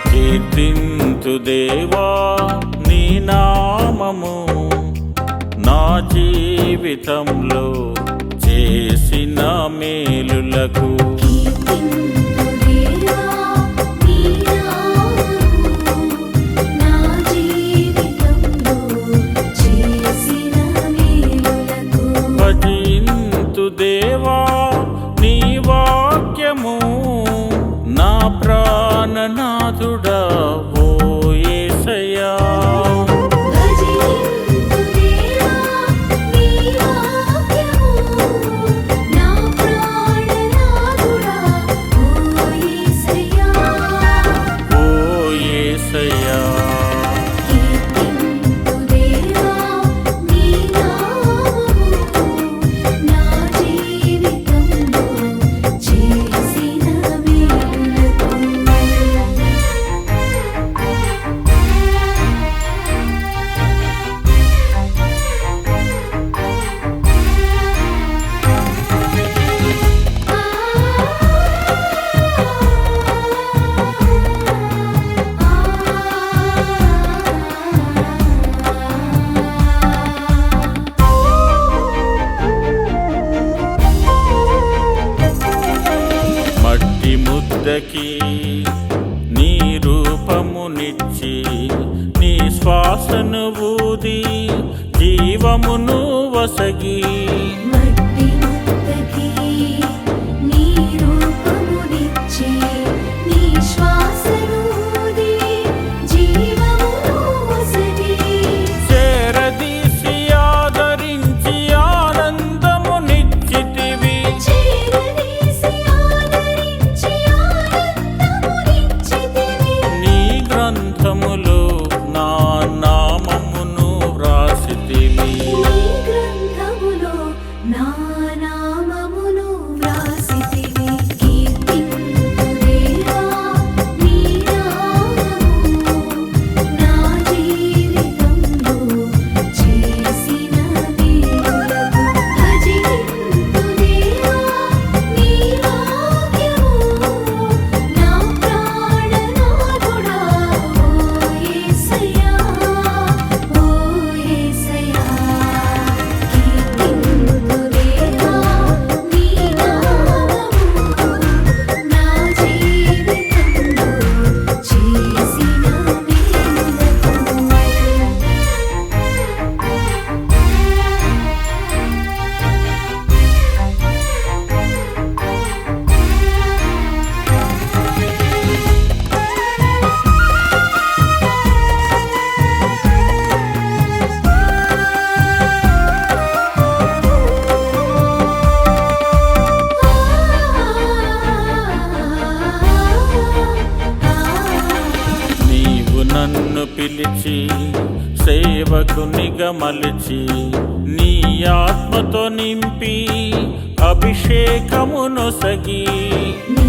కీర్తింతు దేవా నీ నామము, నా జీవితంలో చేసిన మేలులకు. భజింతు దేవా నీ వాక్యము, నా ప్రాణనాథుడా ఓ యేసయ్యా. ముద్దకి నీ రూపమునిచ్చి, నీ శ్వాసను ఊది జీవమును వసగి. నా నామమును వ్రాసితివి, నా నామమును వ్రాసితివి. నా జీవితంలో చేసిన మేలులకు. భజింతు దేవా నీ వాక్యము, నా ప్రాణనాథుడా ఓ యేసయ్యా, ఓ యేసయ్యా. కీర్తింతు దేవా నీ నామము, నా జీవితంలో చేసిన మేలులకు. నీవు నన్ను పిలిచి సేవకునిగా మలిచి, నీ ఆత్మతో నింపి అభిషేకమునొసగి. నీ